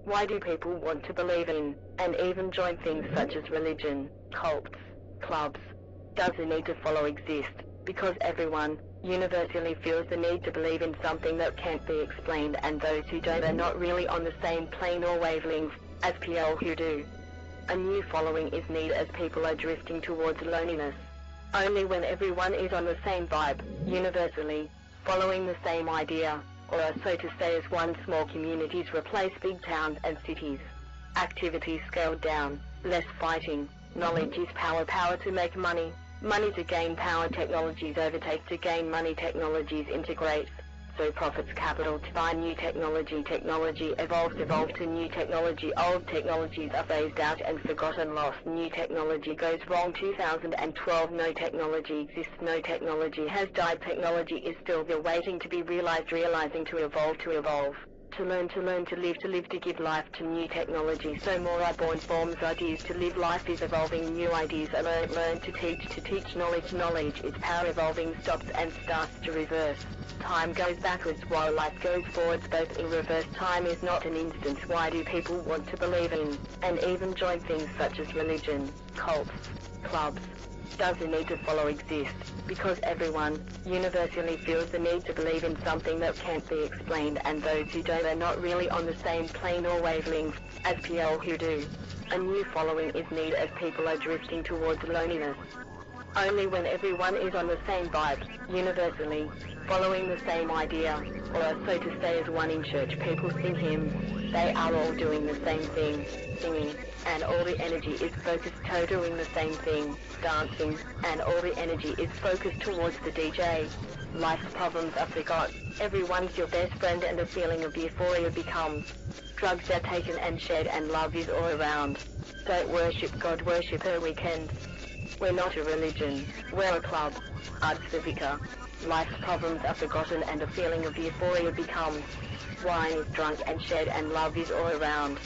Why do people want to believe in, and even join things such as religion, cults, clubs? Does the need to follow exist? Because everyone, universally feels the need to believe in something that can't be explained, and those who don't are not really on the same plane or wavelength as people who do. A new following is needed as people are drifting towards loneliness. Only when everyone is on the same vibe, universally, following the same idea, or so to say as one, small communities replace big towns and cities. Activities scaled down, less fighting, knowledge is power, power to make money, money to gain power, technologies overtake to gain money, technologies integrate, so profits capital to buy new technology, technology evolves, evolve to new technology, old technologies are phased out and forgotten, lost, new technology goes wrong, 2012 no technology exists, no technology has died, technology is still there waiting to be realized, realizing to evolve, to learn, to live, to give life to new technology, so more are born, forms ideas, to live life is evolving, new ideas are learn, to teach knowledge, knowledge is power, evolving stops and starts to reverse. Time goes backwards while life goes forwards, both in reverse. Time is not an instance. Why do people want to believe in, and even join things such as religion, cults, clubs? Does the need to follow exist? Because everyone, universally feels the need to believe in something that can't be explained, and those who don't are not really on the same plane or wavelength as people who do. A new following is needed as people are drifting towards loneliness. Only when everyone is on the same vibe, universally, following the same idea, or so to say as one in church, people sing hymns, they are all doing the same thing, singing, and all the energy is focused to doing the same thing, dancing, and all the energy is focused towards the DJ. Life's problems are forgot, everyone's your best friend and a feeling of euphoria becomes. Drugs are taken and shared and love is all around. Don't worship God, worship a weekend. We're not a religion, we're a club, Art Civica. Life's problems are forgotten and a feeling of euphoria becomes. Wine is drunk and shared and love is all around.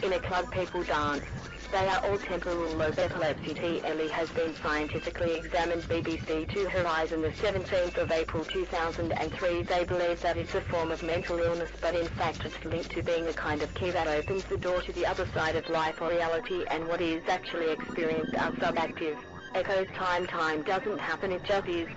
In a club people dance. They are all temporal lobe epilepsy. TLE has been scientifically examined. BBC 2 Horizon the 17th of April 2003. They believe that it's a form of mental illness, but in fact it's linked to being a kind of key that opens the door to the other side of life or reality, and what is actually experienced are subactive. Echoes time doesn't happen, it just is.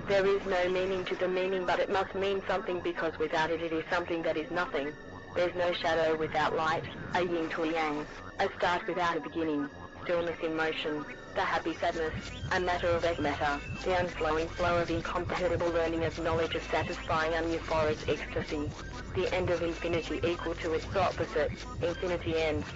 There is no meaning to the meaning, but it must mean something, because without it, it is something that is nothing. There's no shadow without light, a yin to a yang, a start without a beginning, stillness in motion, the happy sadness, a matter of matter, the unflowing flow of incompatible learning of knowledge of satisfying euphoric ecstasy, the end of infinity equal to its opposite, infinity ends.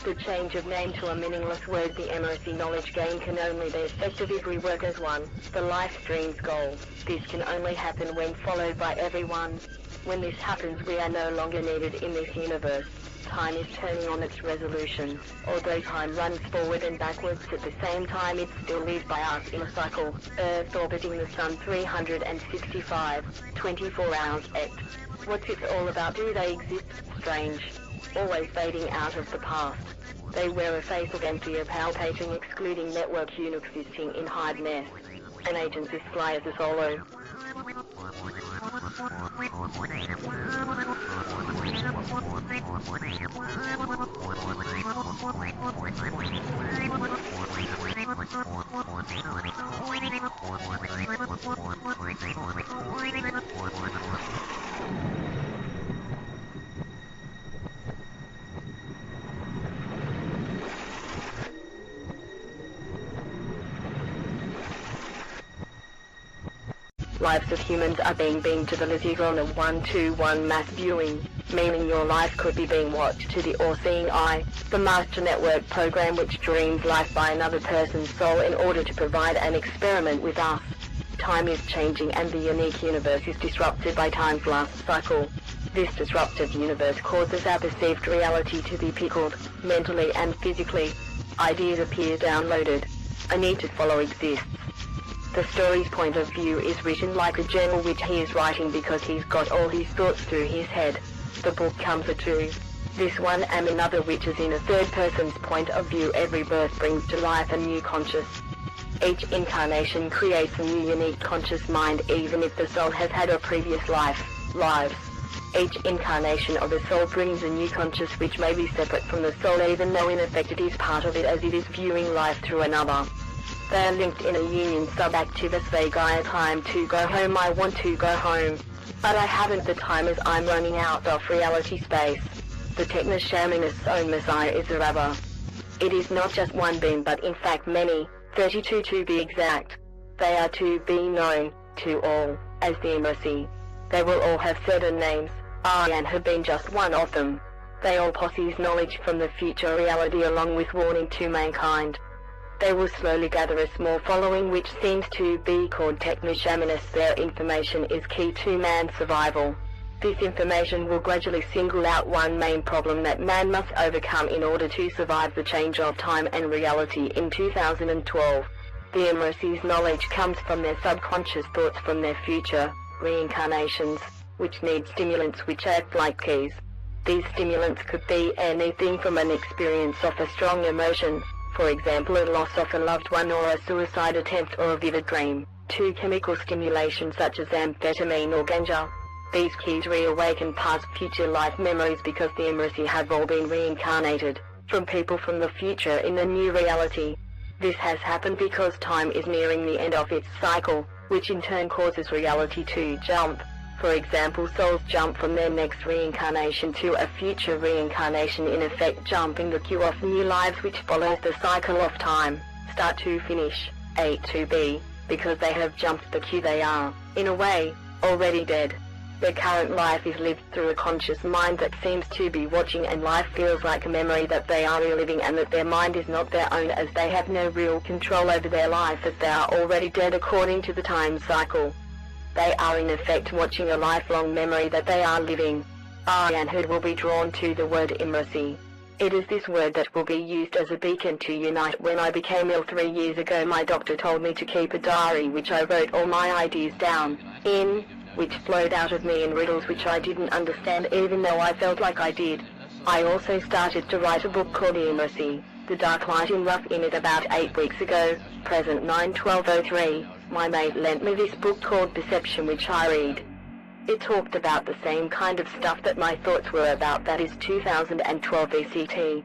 The change of name to a meaningless word, the MOC knowledge gain can only be effective if we work as one, the life stream's goal. This can only happen when followed by everyone. When this happens, we are no longer needed in this universe. Time is turning on its resolution. Although time runs forward and backwards at the same time, it still lives by us in a cycle. Earth orbiting the sun 365, 24 hours X. What's it all about? Do they exist? Strange. Always fading out of the past. They wear a face of empty, a palpating, excluding network Unix existing in hide nest. An agent is fly as a solo. Lives of humans are being beamed to the Lizzie on a 1-to-1 mass viewing, meaning your life could be being watched to the all-seeing eye, the master network program which dreams life by another person's soul in order to provide an experiment with us. Time is changing and the unique universe is disrupted by time's last cycle. This disrupted universe causes our perceived reality to be pickled, mentally and physically. Ideas appear downloaded. A need to follow exists. The story's point of view is written like a journal which he is writing because he's got all his thoughts through his head. The book comes a two. This one and another which is in a third person's point of view. Every birth brings to life a new conscious. Each incarnation creates a new unique conscious mind, even if the soul has had a previous lives. Each incarnation of the soul brings a new conscious which may be separate from the soul, even though in effect it is part of it, as it is viewing life through another. They are linked in a union subactivus vagae. Time to go home, I want to go home. But I haven't the time as I'm running out of reality space. The techno-shamanist's own messiah is a rabba. It is not just one being but in fact many, 32 to be exact. They are to be known, to all, as the Immersi. They will all have certain names, and have been just one of them. They all possess knowledge from the future reality along with warning to mankind. They will slowly gather a small following which seems to be called techno-shamanists. Their information is key to man's survival. This information will gradually single out one main problem that man must overcome in order to survive the change of time and reality in 2012. The Immersi's knowledge comes from their subconscious thoughts from their future reincarnations, which need stimulants which act like keys. These stimulants could be anything from an experience of a strong emotion, for example a loss of a loved one or a suicide attempt or a vivid dream, to chemical stimulation such as amphetamine or ganja. These keys reawaken past future life memories because the Immersi have all been reincarnated from people from the future in the new reality. This has happened because time is nearing the end of its cycle, which in turn causes reality to jump. For example, souls jump from their next reincarnation to a future reincarnation, in effect jumping the queue of new lives which follows the cycle of time, start to finish, A to B, because they have jumped the queue. They are, in a way, already dead. Their current life is lived through a conscious mind that seems to be watching, and life feels like a memory that they are reliving, and that their mind is not their own, as they have no real control over their life as they are already dead according to the time cycle. They are in effect watching a lifelong memory that they are living. And who will be drawn to the word Immersi. It is this word that will be used as a beacon to unite. When I became ill 3 years ago, my doctor told me to keep a diary which I wrote all my ideas down in, which flowed out of me in riddles which I didn't understand even though I felt like I did. I also started to write a book called Immersi, The Dark Light in Rough in it about 8 weeks ago, present 9/12/03. My mate lent me this book called Perception which I read. It talked about the same kind of stuff that my thoughts were about, that is 2012 ECT.